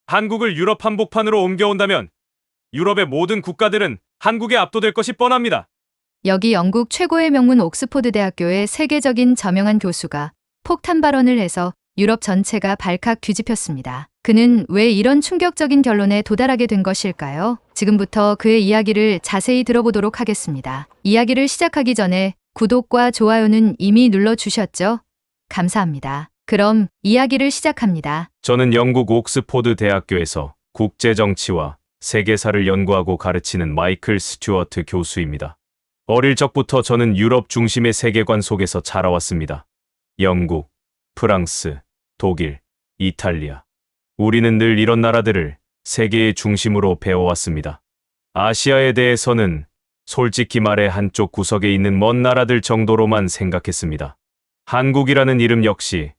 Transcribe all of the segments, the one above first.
한국을 유럽 한복판으로 옮겨온다면 유럽의 모든 국가들은 한국에 압도될 것이 뻔합니다. 여기 영국 최고의 명문 옥스포드 대학교의 세계적인 저명한 교수가 폭탄 발언을 해서 유럽 전체가 발칵 뒤집혔습니다. 그는 왜 이런 충격적인 결론에 도달하게 된 것일까요? 지금부터 그의 이야기를 자세히 들어보도록 하겠습니다. 이야기를 시작하기 전에 구독과 좋아요는 이미 눌러주셨죠? 감사합니다. 그럼 이야기를 시작합니다. 저는 영국 옥스포드 대학교에서 국제정치와 세계사를 연구하고 가르치는 마이클 스튜어트 교수입니다. 어릴 적부터 저는 유럽 중심의 세계관 속에서 자라왔습니다. 영국, 프랑스, 독일, 이탈리아. 우리는 늘 이런 나라들을 세계의 중심으로 배워왔습니다. 아시아에 대해서는 솔직히 말해 한쪽 구석에 있는 먼 나라들 정도로만 생각했습니다. 한국이라는 이름 역시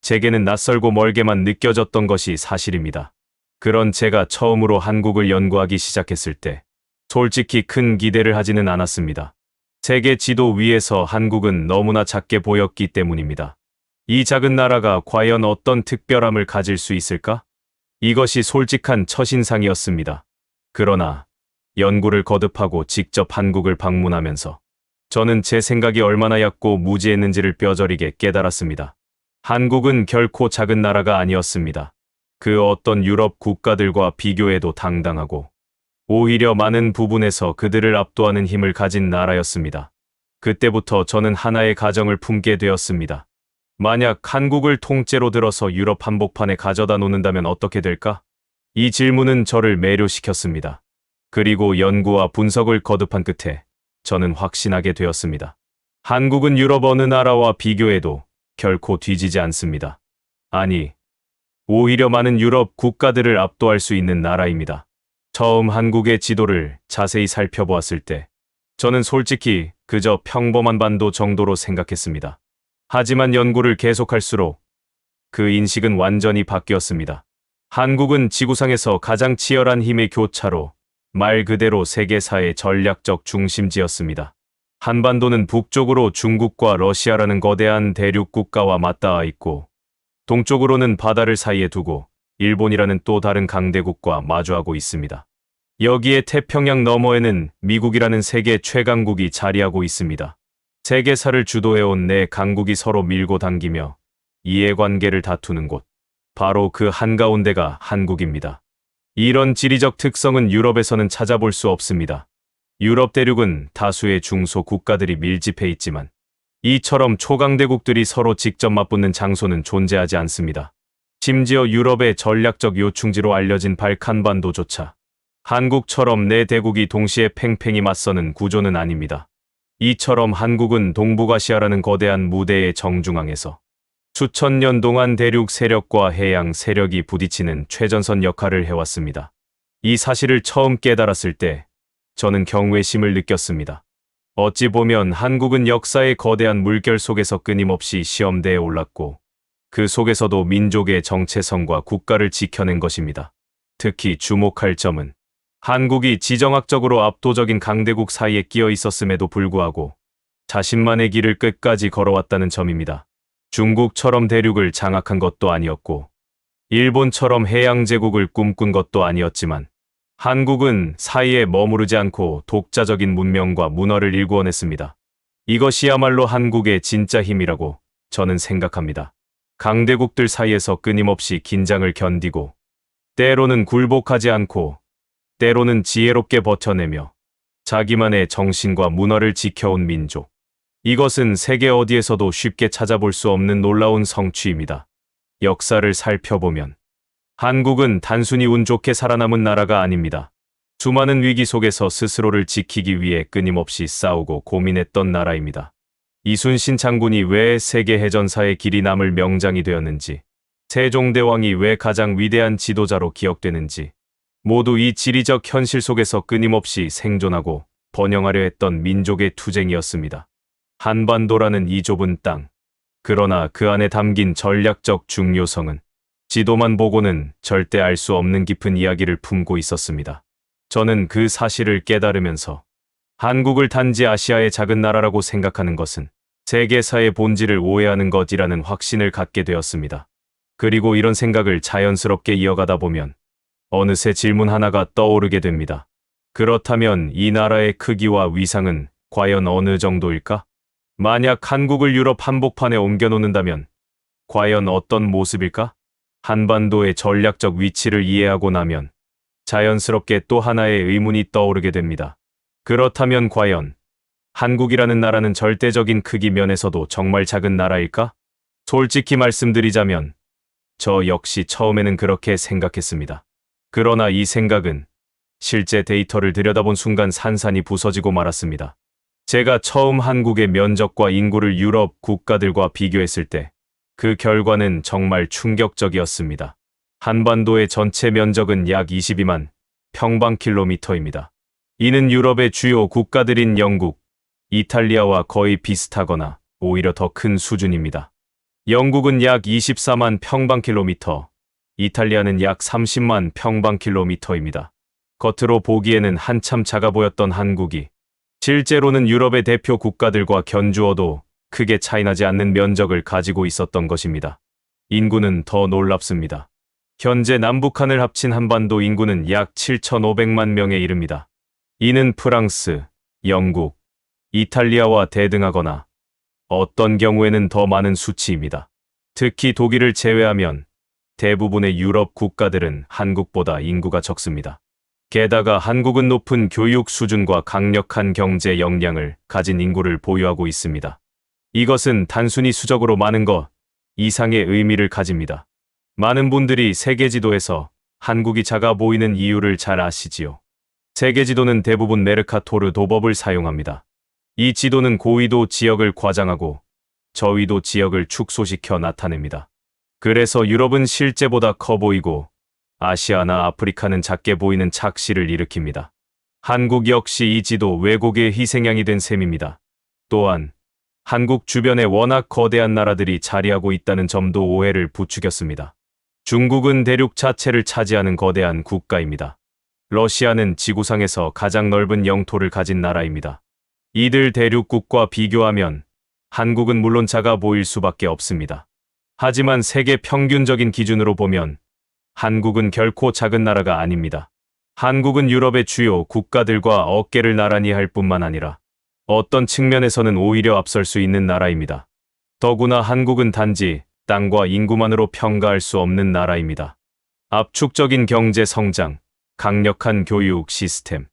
제게는 낯설고 멀게만 느껴졌던 것이 사실입니다. 그런 제가 처음으로 한국을 연구하기 시작했을 때 솔직히 큰 기대를 하지는 않았습니다. 세계 지도 위에서 한국은 너무나 작게 보였기 때문입니다. 이 작은 나라가 과연 어떤 특별함을 가질 수 있을까? 이것이 솔직한 첫인상이었습니다. 그러나 연구를 거듭하고 직접 한국을 방문하면서 저는 제 생각이 얼마나 얕고 무지했는지를 뼈저리게 깨달았습니다. 한국은 결코 작은 나라가 아니었습니다. 그 어떤 유럽 국가들과 비교해도 당당하고 오히려 많은 부분에서 그들을 압도하는 힘을 가진 나라였습니다. 그때부터 저는 하나의 가정을 품게 되었습니다. 만약 한국을 통째로 들어서 유럽 한복판에 가져다 놓는다면 어떻게 될까? 이 질문은 저를 매료시켰습니다. 그리고 연구와 분석을 거듭한 끝에 저는 확신하게 되었습니다. 한국은 유럽 어느 나라와 비교해도 결코 뒤지지 않습니다. 아니, 오히려 많은 유럽 국가들을 압도할 수 있는 나라입니다. 처음 한국의 지도를 자세히 살펴보았을 때 저는 솔직히 그저 평범한 반도 정도로 생각했습니다. 하지만 연구를 계속할수록 그 인식은 완전히 바뀌었습니다. 한국은 지구상에서 가장 치열한 힘의 교차로 말 그대로 세계사의 전략적 중심지였습니다. 한반도는 북쪽으로 중국과 러시아라는 거대한 대륙 국가와 맞닿아 있고 동쪽으로는 바다를 사이에 두고 일본이라는 또 다른 강대국과 마주하고 있습니다. 여기에 태평양 너머에는 미국이라는 세계 최강국이 자리하고 있습니다. 세계사를 주도해온 네 강국이 서로 밀고 당기며 이해관계를 다투는 곳. 바로 그 한가운데가 한국입니다. 이런 지리적 특성은 유럽에서는 찾아볼 수 없습니다. 유럽 대륙은 다수의 중소 국가들이 밀집해 있지만 이처럼 초강대국들이 서로 직접 맞붙는 장소는 존재하지 않습니다. 심지어 유럽의 전략적 요충지로 알려진 발칸반도조차 한국처럼 네 대국이 동시에 팽팽히 맞서는 구조는 아닙니다. 이처럼 한국은 동북아시아라는 거대한 무대의 정중앙에서 수천 년 동안 대륙 세력과 해양 세력이 부딪히는 최전선 역할을 해왔습니다. 이 사실을 처음 깨달았을 때 저는 경외심을 느꼈습니다. 어찌 보면 한국은 역사의 거대한 물결 속에서 끊임없이 시험대에 올랐고 그 속에서도 민족의 정체성과 국가를 지켜낸 것입니다. 특히 주목할 점은 한국이 지정학적으로 압도적인 강대국 사이에 끼어 있었음에도 불구하고 자신만의 길을 끝까지 걸어왔다는 점입니다. 중국처럼 대륙을 장악한 것도 아니었고 일본처럼 해양제국을 꿈꾼 것도 아니었지만 한국은 사이에 머무르지 않고 독자적인 문명과 문화를 일구어냈습니다. 이것이야말로 한국의 진짜 힘이라고 저는 생각합니다. 강대국들 사이에서 끊임없이 긴장을 견디고 때로는 굴복하지 않고 때로는 지혜롭게 버텨내며 자기만의 정신과 문화를 지켜온 민족. 이것은 세계 어디에서도 쉽게 찾아볼 수 없는 놀라운 성취입니다. 역사를 살펴보면 한국은 단순히 운 좋게 살아남은 나라가 아닙니다. 수많은 위기 속에서 스스로를 지키기 위해 끊임없이 싸우고 고민했던 나라입니다. 이순신 장군이 왜 세계 해전사의 길이 남을 명장이 되었는지, 세종대왕이 왜 가장 위대한 지도자로 기억되는지, 모두 이 지리적 현실 속에서 끊임없이 생존하고 번영하려 했던 민족의 투쟁이었습니다. 한반도라는 이 좁은 땅. 그러나 그 안에 담긴 전략적 중요성은 지도만 보고는 절대 알 수 없는 깊은 이야기를 품고 있었습니다. 저는 그 사실을 깨달으면서 한국을 단지 아시아의 작은 나라라고 생각하는 것은 세계사의 본질을 오해하는 것이라는 확신을 갖게 되었습니다. 그리고 이런 생각을 자연스럽게 이어가다 보면 어느새 질문 하나가 떠오르게 됩니다. 그렇다면 이 나라의 크기와 위상은 과연 어느 정도일까? 만약 한국을 유럽 한복판에 옮겨놓는다면 과연 어떤 모습일까? 한반도의 전략적 위치를 이해하고 나면 자연스럽게 또 하나의 의문이 떠오르게 됩니다. 그렇다면 과연 한국이라는 나라는 절대적인 크기 면에서도 정말 작은 나라일까? 솔직히 말씀드리자면 저 역시 처음에는 그렇게 생각했습니다. 그러나 이 생각은 실제 데이터를 들여다본 순간 산산이 부서지고 말았습니다. 제가 처음 한국의 면적과 인구를 유럽 국가들과 비교했을 때 그 결과는 정말 충격적이었습니다. 한반도의 전체 면적은 약 22만 평방킬로미터입니다. 이는 유럽의 주요 국가들인 영국, 이탈리아와 거의 비슷하거나 오히려 더 큰 수준입니다. 영국은 약 24만 평방킬로미터, 이탈리아는 약 30만 평방킬로미터입니다. 겉으로 보기에는 한참 작아 보였던 한국이 실제로는 유럽의 대표 국가들과 견주어도 크게 차이나지 않는 면적을 가지고 있었던 것입니다. 인구는 더 놀랍습니다. 현재 남북한을 합친 한반도 인구는 약 7,500만 명에 이릅니다. 이는 프랑스, 영국, 이탈리아와 대등하거나 어떤 경우에는 더 많은 수치입니다. 특히 독일을 제외하면 대부분의 유럽 국가들은 한국보다 인구가 적습니다. 게다가 한국은 높은 교육 수준과 강력한 경제 역량을 가진 인구를 보유하고 있습니다. 이것은 단순히 수적으로 많은 것 이상의 의미를 가집니다. 많은 분들이 세계 지도에서 한국이 작아 보이는 이유를 잘 아시지요. 세계 지도는 대부분 메르카토르 도법을 사용합니다. 이 지도는 고위도 지역을 과장하고 저위도 지역을 축소시켜 나타냅니다. 그래서 유럽은 실제보다 커 보이고 아시아나 아프리카는 작게 보이는 착시를 일으킵니다. 한국 역시 이 지도 왜곡의 희생양이 된 셈입니다. 또한 한국 주변에 워낙 거대한 나라들이 자리하고 있다는 점도 오해를 부추겼습니다. 중국은 대륙 자체를 차지하는 거대한 국가입니다. 러시아는 지구상에서 가장 넓은 영토를 가진 나라입니다. 이들 대륙국과 비교하면 한국은 물론 작아 보일 수밖에 없습니다. 하지만 세계 평균적인 기준으로 보면 한국은 결코 작은 나라가 아닙니다. 한국은 유럽의 주요 국가들과 어깨를 나란히 할 뿐만 아니라 어떤 측면에서는 오히려 앞설 수 있는 나라입니다. 더구나 한국은 단지 땅과 인구만으로 평가할 수 없는 나라입니다. 압축적인 경제 성장, 강력한 교육 시스템,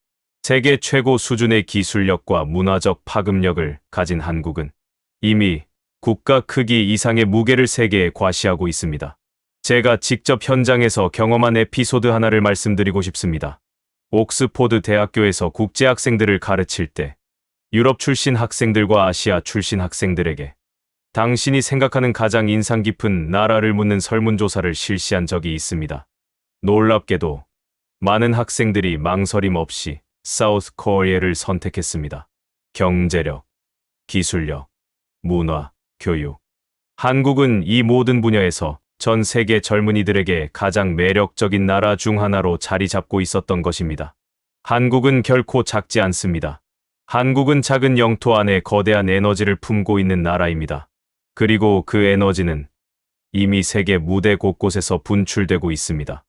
세계 최고 수준의 기술력과 문화적 파급력을 가진 한국은 이미 국가 크기 이상의 무게를 세계에 과시하고 있습니다. 제가 직접 현장에서 경험한 에피소드 하나를 말씀드리고 싶습니다. 옥스포드 대학교에서 국제 학생들을 가르칠 때 유럽 출신 학생들과 아시아 출신 학생들에게 당신이 생각하는 가장 인상 깊은 나라를 묻는 설문조사를 실시한 적이 있습니다. 놀랍게도 많은 학생들이 망설임 없이 사우스 코리아를 선택했습니다. 경제력, 기술력, 문화, 교육. 한국은 이 모든 분야에서 전 세계 젊은이들에게 가장 매력적인 나라 중 하나로 자리 잡고 있었던 것입니다. 한국은 결코 작지 않습니다. 한국은 작은 영토 안에 거대한 에너지를 품고 있는 나라입니다. 그리고 그 에너지는 이미 세계 무대 곳곳에서 분출되고 있습니다.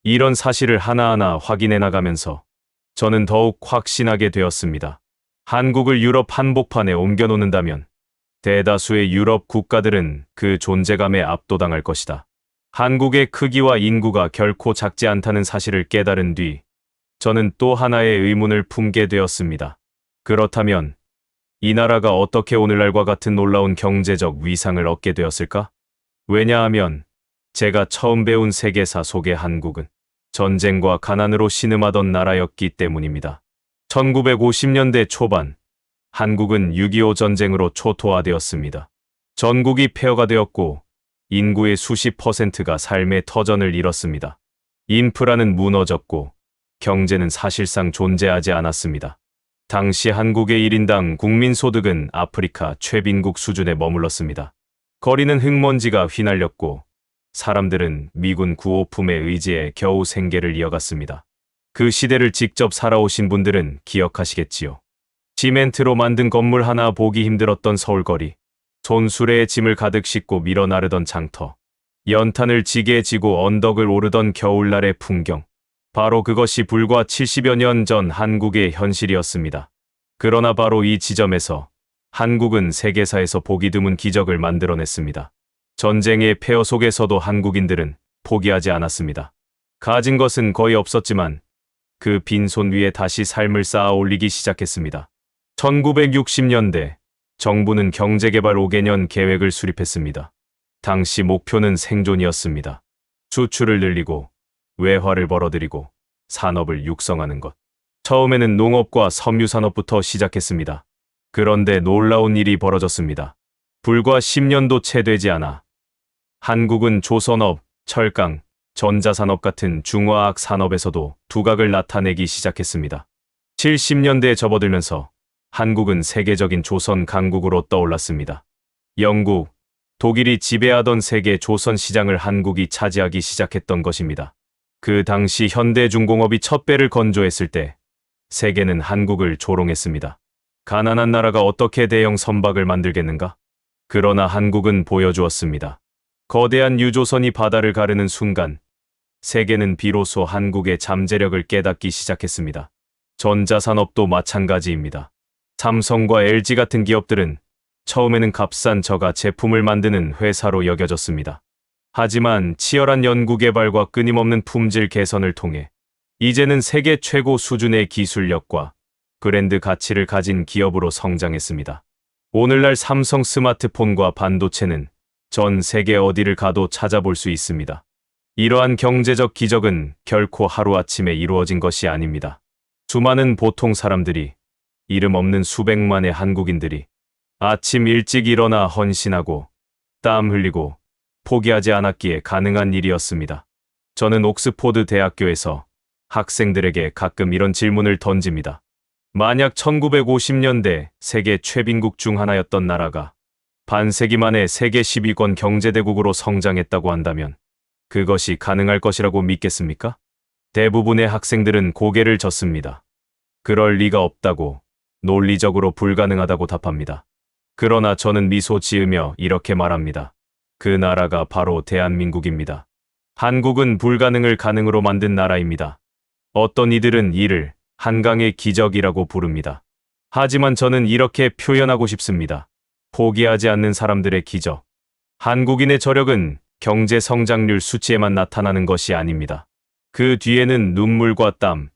이런 사실을 하나하나 확인해 나가면서 저는 더욱 확신하게 되었습니다. 한국을 유럽 한복판에 옮겨놓는다면 대다수의 유럽 국가들은 그 존재감에 압도당할 것이다. 한국의 크기와 인구가 결코 작지 않다는 사실을 깨달은 뒤 저는 또 하나의 의문을 품게 되었습니다. 그렇다면 이 나라가 어떻게 오늘날과 같은 놀라운 경제적 위상을 얻게 되었을까? 왜냐하면 제가 처음 배운 세계사 속의 한국은 전쟁과 가난으로 신음하던 나라였기 때문입니다. 1950년대 초반 한국은 6.25 전쟁으로 초토화되었습니다. 전국이 폐허가 되었고 인구의 수십 %가 삶의 터전을 잃었습니다. 인프라는 무너졌고 경제는 사실상 존재하지 않았습니다. 당시 한국의 1인당 국민소득은 아프리카 최빈국 수준에 머물렀습니다. 거리는 흙먼지가 휘날렸고 사람들은 미군 구호품에 의지해 겨우 생계를 이어갔습니다. 그 시대를 직접 살아오신 분들은 기억하시겠지요. 시멘트로 만든 건물 하나 보기 힘들었던 서울거리, 손수레에 짐을 가득 싣고 밀어 나르던 장터, 연탄을 지게 지고 언덕을 오르던 겨울날의 풍경, 바로 그것이 불과 70여 년 전 한국의 현실이었습니다. 그러나 바로 이 지점에서 한국은 세계사에서 보기 드문 기적을 만들어냈습니다. 전쟁의 폐허 속에서도 한국인들은 포기하지 않았습니다. 가진 것은 거의 없었지만 그 빈손 위에 다시 삶을 쌓아 올리기 시작했습니다. 1960년대 정부는 경제개발 5개년 계획을 수립했습니다. 당시 목표는 생존이었습니다. 수출을 늘리고 외화를 벌어들이고 산업을 육성하는 것. 처음에는 농업과 섬유산업부터 시작했습니다. 그런데 놀라운 일이 벌어졌습니다. 불과 10년도 채 되지 않아 한국은 조선업, 철강, 전자산업 같은 중화학 산업에서도 두각을 나타내기 시작했습니다. 70년대에 접어들면서 한국은 세계적인 조선 강국으로 떠올랐습니다. 영국, 독일이 지배하던 세계 조선 시장을 한국이 차지하기 시작했던 것입니다. 그 당시 현대중공업이 첫 배를 건조했을 때 세계는 한국을 조롱했습니다. 가난한 나라가 어떻게 대형 선박을 만들겠는가? 그러나 한국은 보여주었습니다. 거대한 유조선이 바다를 가르는 순간 세계는 비로소 한국의 잠재력을 깨닫기 시작했습니다. 전자산업도 마찬가지입니다. 삼성과 LG 같은 기업들은 처음에는 값싼 저가 제품을 만드는 회사로 여겨졌습니다. 하지만 치열한 연구개발과 끊임없는 품질 개선을 통해 이제는 세계 최고 수준의 기술력과 브랜드 가치를 가진 기업으로 성장했습니다. 오늘날 삼성 스마트폰과 반도체는 전 세계 어디를 가도 찾아볼 수 있습니다. 이러한 경제적 기적은 결코 하루아침에 이루어진 것이 아닙니다. 수많은 보통 사람들이, 이름 없는 수백만의 한국인들이 아침 일찍 일어나 헌신하고 땀 흘리고 포기하지 않았기에 가능한 일이었습니다. 저는 옥스포드 대학교에서 학생들에게 가끔 이런 질문을 던집니다. 만약 1950년대 세계 최빈국 중 하나였던 나라가 반세기 만에 세계 10위권 경제대국으로 성장했다고 한다면 그것이 가능할 것이라고 믿겠습니까? 대부분의 학생들은 고개를 젓습니다. 그럴 리가 없다고, 논리적으로 불가능하다고 답합니다. 그러나 저는 미소 지으며 이렇게 말합니다. 그 나라가 바로 대한민국입니다. 한국은 불가능을 가능으로 만든 나라입니다. 어떤 이들은 이를 한강의 기적이라고 부릅니다. 하지만 저는 이렇게 표현하고 싶습니다. 포기하지 않는 사람들의 기적. 한국인의 저력은 경제 성장률 수치에만 나타나는 것이 아닙니다. 그 뒤에는 눈물과 땀,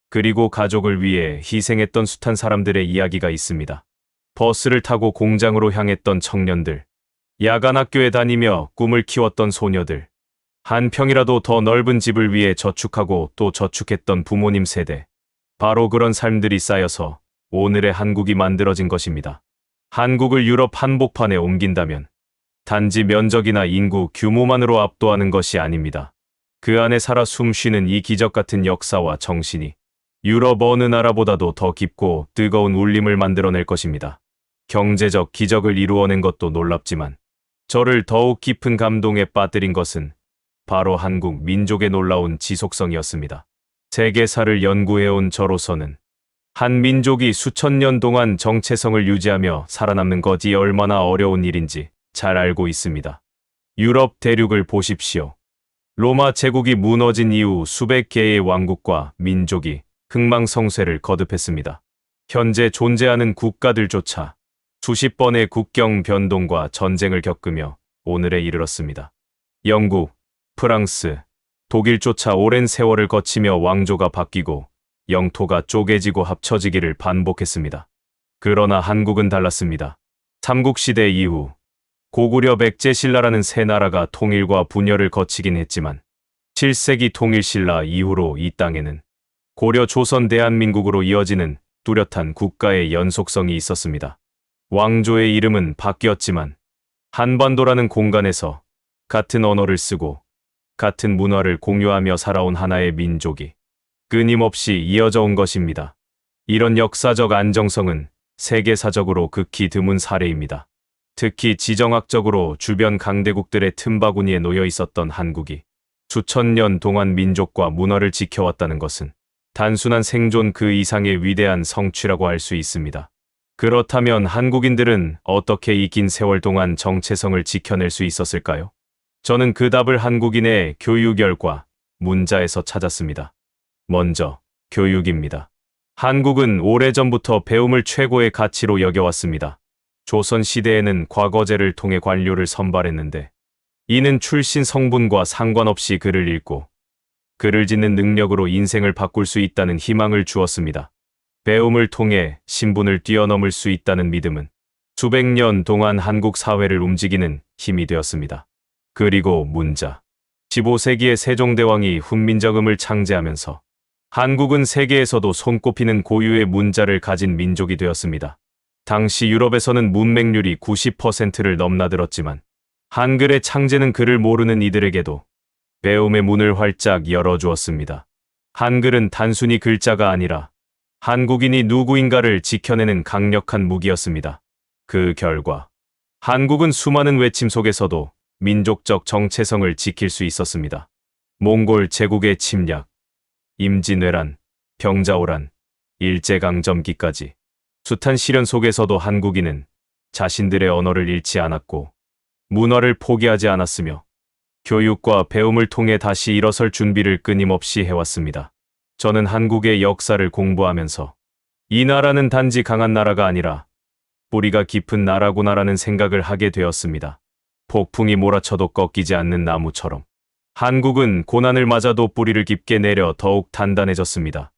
그리고 가족을 위해 희생했던 숱한 사람들의 이야기가 있습니다. 버스를 타고 공장으로 향했던 청년들, 야간 학교에 다니며 꿈을 키웠던 소녀들, 한 평이라도 더 넓은 집을 위해 저축하고 또 저축했던 부모님 세대. 바로 그런 삶들이 쌓여서 오늘의 한국이 만들어진 것입니다. 한국을 유럽 한복판에 옮긴다면 단지 면적이나 인구 규모만으로 압도하는 것이 아닙니다. 그 안에 살아 숨쉬는 이 기적 같은 역사와 정신이 유럽 어느 나라보다도 더 깊고 뜨거운 울림을 만들어낼 것입니다. 경제적 기적을 이루어낸 것도 놀랍지만 저를 더욱 깊은 감동에 빠뜨린 것은 바로 한국 민족의 놀라운 지속성이었습니다. 세계사를 연구해온 저로서는 한 민족이 수천 년 동안 정체성을 유지하며 살아남는 것이 얼마나 어려운 일인지 잘 알고 있습니다. 유럽 대륙을 보십시오. 로마 제국이 무너진 이후 수백 개의 왕국과 민족이 흥망성쇠를 거듭했습니다. 현재 존재하는 국가들조차 수십 번의 국경 변동과 전쟁을 겪으며 오늘에 이르렀습니다. 영국, 프랑스, 독일조차 오랜 세월을 거치며 왕조가 바뀌고 영토가 쪼개지고 합쳐지기를 반복했습니다. 그러나 한국은 달랐습니다. 삼국시대 이후 고구려 백제신라라는 세 나라가 통일과 분열을 거치긴 했지만 7세기 통일신라 이후로 이 땅에는 고려 조선 대한민국으로 이어지는 뚜렷한 국가의 연속성이 있었습니다. 왕조의 이름은 바뀌었지만 한반도라는 공간에서 같은 언어를 쓰고 같은 문화를 공유하며 살아온 하나의 민족이 끊임없이 이어져 온 것입니다. 이런 역사적 안정성은 세계사적으로 극히 드문 사례입니다. 특히 지정학적으로 주변 강대국들의 틈바구니에 놓여 있었던 한국이 수천 년 동안 민족과 문화를 지켜왔다는 것은 단순한 생존 그 이상의 위대한 성취라고 할 수 있습니다. 그렇다면 한국인들은 어떻게 이 긴 세월 동안 정체성을 지켜낼 수 있었을까요? 저는 그 답을 한국인의 교육열과 문자에서 찾았습니다. 먼저, 교육입니다. 한국은 오래전부터 배움을 최고의 가치로 여겨왔습니다. 조선시대에는 과거제를 통해 관료를 선발했는데, 이는 출신 성분과 상관없이 글을 읽고, 글을 짓는 능력으로 인생을 바꿀 수 있다는 희망을 주었습니다. 배움을 통해 신분을 뛰어넘을 수 있다는 믿음은 수백 년 동안 한국 사회를 움직이는 힘이 되었습니다. 그리고 문자. 15세기의 세종대왕이 훈민정음을 창제하면서 한국은 세계에서도 손꼽히는 고유의 문자를 가진 민족이 되었습니다. 당시 유럽에서는 문맹률이 90%를 넘나들었지만 한글의 창제는 글을 모르는 이들에게도 배움의 문을 활짝 열어주었습니다. 한글은 단순히 글자가 아니라 한국인이 누구인가를 지켜내는 강력한 무기였습니다. 그 결과 한국은 수많은 외침 속에서도 민족적 정체성을 지킬 수 있었습니다. 몽골 제국의 침략, 임진왜란, 병자호란, 일제강점기까지 숱한 시련 속에서도 한국인은 자신들의 언어를 잃지 않았고 문화를 포기하지 않았으며 교육과 배움을 통해 다시 일어설 준비를 끊임없이 해왔습니다. 저는 한국의 역사를 공부하면서 이 나라는 단지 강한 나라가 아니라 뿌리가 깊은 나라구나라는 생각을 하게 되었습니다. 폭풍이 몰아쳐도 꺾이지 않는 나무처럼 한국은 고난을 맞아도 뿌리를 깊게 내려 더욱 단단해졌습니다.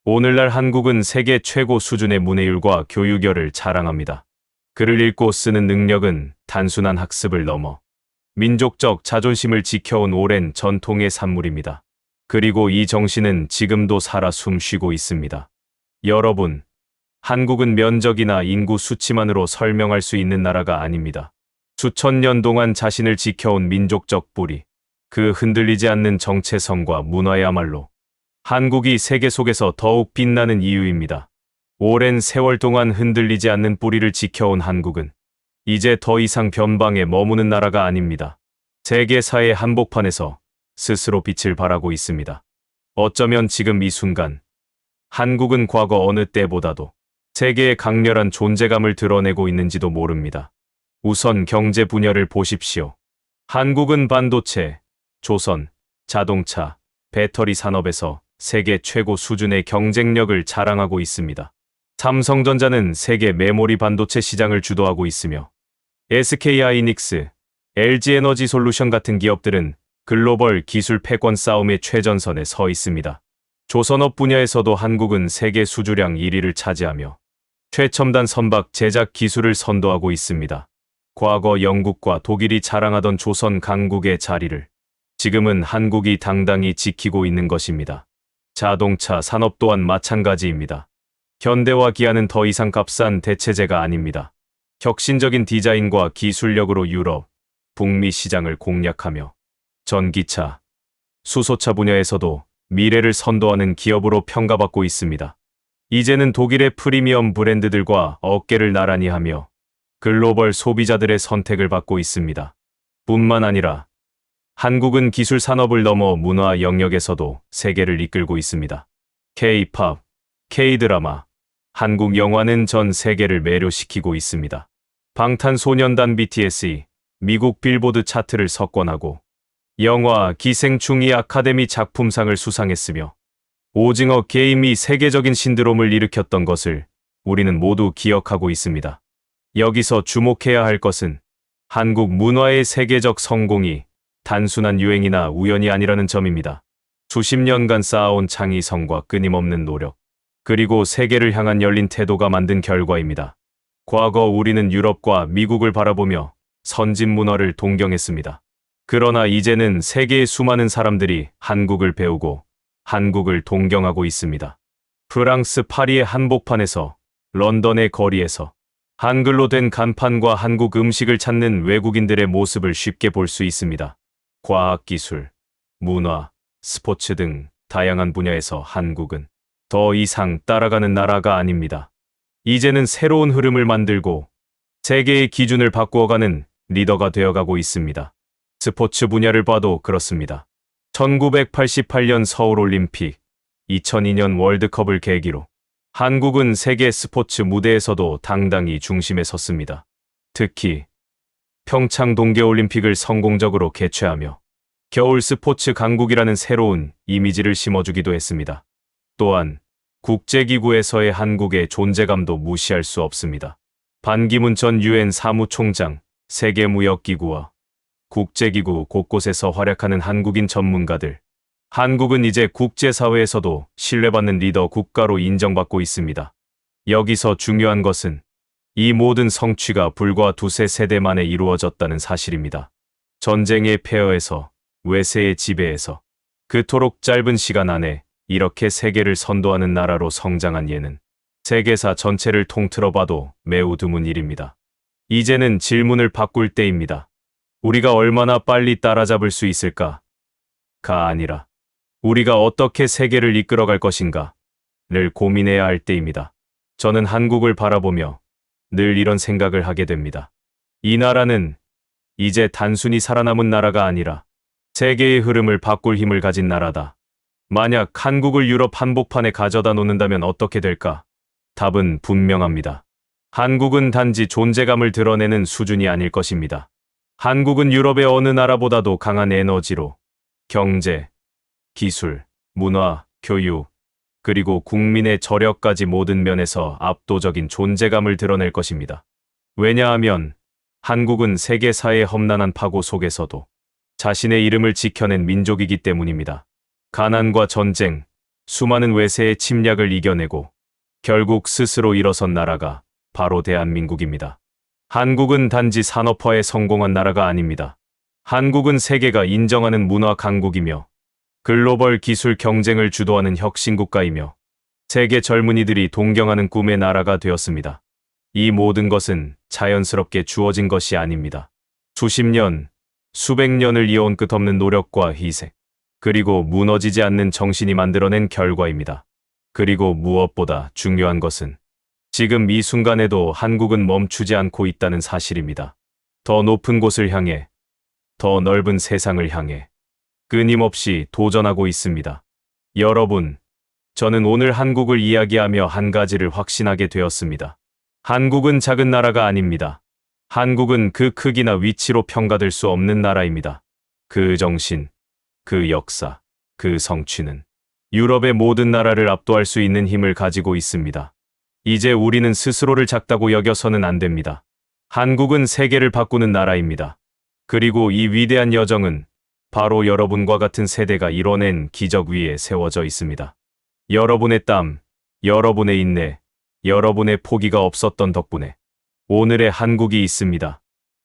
오늘날 한국은 세계 최고 수준의 문해율과 교육열을 자랑합니다. 글을 읽고 쓰는 능력은 단순한 학습을 넘어 민족적 자존심을 지켜온 오랜 전통의 산물입니다. 그리고 이 정신은 지금도 살아 숨쉬고 있습니다. 여러분, 한국은 면적이나 인구 수치만으로 설명할 수 있는 나라가 아닙니다. 수천 년 동안 자신을 지켜온 민족적 뿌리, 그 흔들리지 않는 정체성과 문화야말로 한국이 세계 속에서 더욱 빛나는 이유입니다. 오랜 세월 동안 흔들리지 않는 뿌리를 지켜온 한국은 이제 더 이상 변방에 머무는 나라가 아닙니다. 세계사의 한복판에서 스스로 빛을 발하고 있습니다. 어쩌면 지금 이 순간 한국은 과거 어느 때보다도 세계의 강렬한 존재감을 드러내고 있는지도 모릅니다. 우선 경제 분야를 보십시오. 한국은 반도체, 조선, 자동차, 배터리 산업에서 세계 최고 수준의 경쟁력을 자랑하고 있습니다. 삼성전자는 세계 메모리 반도체 시장을 주도하고 있으며 SK하이닉스, LG에너지솔루션 같은 기업들은 글로벌 기술 패권 싸움의 최전선에 서 있습니다. 조선업 분야에서도 한국은 세계 수주량 1위를 차지하며 최첨단 선박 제작 기술을 선도하고 있습니다. 과거 영국과 독일이 자랑하던 조선 강국의 자리를 지금은 한국이 당당히 지키고 있는 것입니다. 자동차 산업 또한 마찬가지입니다. 현대와 기아는 더 이상 값싼 대체제가 아닙니다. 혁신적인 디자인과 기술력으로 유럽, 북미 시장을 공략하며 전기차, 수소차 분야에서도 미래를 선도하는 기업으로 평가받고 있습니다. 이제는 독일의 프리미엄 브랜드들과 어깨를 나란히 하며 글로벌 소비자들의 선택을 받고 있습니다. 뿐만 아니라 한국은 기술 산업을 넘어 문화 영역에서도 세계를 이끌고 있습니다. K-팝, K-드라마, 한국 영화는 전 세계를 매료시키고 있습니다. 방탄소년단 BTS이 미국 빌보드 차트를 석권하고 영화 기생충이 아카데미 작품상을 수상했으며 오징어 게임이 세계적인 신드롬을 일으켰던 것을 우리는 모두 기억하고 있습니다. 여기서 주목해야 할 것은 한국 문화의 세계적 성공이 단순한 유행이나 우연이 아니라는 점입니다. 수십 년간 쌓아온 창의성과 끊임없는 노력, 그리고 세계를 향한 열린 태도가 만든 결과입니다. 과거 우리는 유럽과 미국을 바라보며 선진 문화를 동경했습니다. 그러나 이제는 세계의 수많은 사람들이 한국을 배우고 한국을 동경하고 있습니다. 프랑스 파리의 한복판에서, 런던의 거리에서 한글로 된 간판과 한국 음식을 찾는 외국인들의 모습을 쉽게 볼 수 있습니다. 과학기술, 문화, 스포츠 등 다양한 분야에서 한국은 더 이상 따라가는 나라가 아닙니다. 이제는 새로운 흐름을 만들고 세계의 기준을 바꾸어가는 리더가 되어가고 있습니다. 스포츠 분야를 봐도 그렇습니다. 1988년 서울올림픽, 2002년 월드컵을 계기로 한국은 세계 스포츠 무대에서도 당당히 중심에 섰습니다. 특히 평창 동계올림픽을 성공적으로 개최하며 겨울 스포츠 강국이라는 새로운 이미지를 심어주기도 했습니다. 또한 국제기구에서의 한국의 존재감도 무시할 수 없습니다. 반기문 전 유엔 사무총장, 세계무역기구와 국제기구 곳곳에서 활약하는 한국인 전문가들. 한국은 이제 국제사회에서도 신뢰받는 리더 국가로 인정받고 있습니다. 여기서 중요한 것은 이 모든 성취가 불과 두세 세대 만에 이루어졌다는 사실입니다. 전쟁의 폐허에서 외세의 지배에서 그토록 짧은 시간 안에 이렇게 세계를 선도하는 나라로 성장한 예는 세계사 전체를 통틀어 봐도 매우 드문 일입니다. 이제는 질문을 바꿀 때입니다. 우리가 얼마나 빨리 따라잡을 수 있을까? 가 아니라 우리가 어떻게 세계를 이끌어갈 것인가?를 고민해야 할 때입니다. 저는 한국을 바라보며 늘 이런 생각을 하게 됩니다. 이 나라는 이제 단순히 살아남은 나라가 아니라 세계의 흐름을 바꿀 힘을 가진 나라다. 만약 한국을 유럽 한복판에 가져다 놓는다면 어떻게 될까? 답은 분명합니다. 한국은 단지 존재감을 드러내는 수준이 아닐 것입니다. 한국은 유럽의 어느 나라보다도 강한 에너지로 경제, 기술, 문화, 교육, 그리고 국민의 저력까지 모든 면에서 압도적인 존재감을 드러낼 것입니다. 왜냐하면 한국은 세계사의 험난한 파고 속에서도 자신의 이름을 지켜낸 민족이기 때문입니다. 가난과 전쟁, 수많은 외세의 침략을 이겨내고 결국 스스로 일어선 나라가 바로 대한민국입니다. 한국은 단지 산업화에 성공한 나라가 아닙니다. 한국은 세계가 인정하는 문화 강국이며 글로벌 기술 경쟁을 주도하는 혁신국가이며 세계 젊은이들이 동경하는 꿈의 나라가 되었습니다. 이 모든 것은 자연스럽게 주어진 것이 아닙니다. 수십 년, 수백 년을 이어온 끝없는 노력과 희생, 그리고 무너지지 않는 정신이 만들어낸 결과입니다. 그리고 무엇보다 중요한 것은 지금 이 순간에도 한국은 멈추지 않고 있다는 사실입니다. 더 높은 곳을 향해, 더 넓은 세상을 향해 끊임없이 도전하고 있습니다. 여러분, 저는 오늘 한국을 이야기하며 한 가지를 확신하게 되었습니다. 한국은 작은 나라가 아닙니다. 한국은 그 크기나 위치로 평가될 수 없는 나라입니다. 그 정신, 그 역사, 그 성취는 유럽의 모든 나라를 압도할 수 있는 힘을 가지고 있습니다. 이제 우리는 스스로를 작다고 여겨서는 안 됩니다. 한국은 세계를 바꾸는 나라입니다. 그리고 이 위대한 여정은 바로 여러분과 같은 세대가 이뤄낸 기적 위에 세워져 있습니다. 여러분의 땀, 여러분의 인내, 여러분의 포기가 없었던 덕분에 오늘의 한국이 있습니다.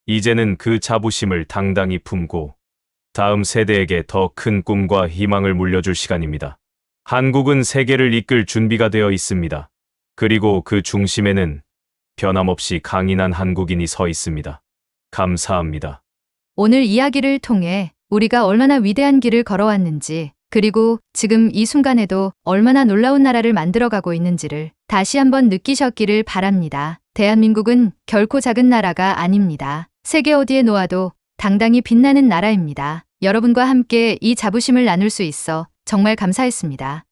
이제는 그 자부심을 당당히 품고 다음 세대에게 더 큰 꿈과 희망을 물려줄 시간입니다. 한국은 세계를 이끌 준비가 되어 있습니다. 그리고 그 중심에는 변함없이 강인한 한국인이 서 있습니다. 감사합니다. 오늘 이야기를 통해 우리가 얼마나 위대한 길을 걸어왔는지, 그리고 지금 이 순간에도 얼마나 놀라운 나라를 만들어가고 있는지를 다시 한번 느끼셨기를 바랍니다. 대한민국은 결코 작은 나라가 아닙니다. 세계 어디에 놓아도 당당히 빛나는 나라입니다. 여러분과 함께 이 자부심을 나눌 수 있어 정말 감사했습니다.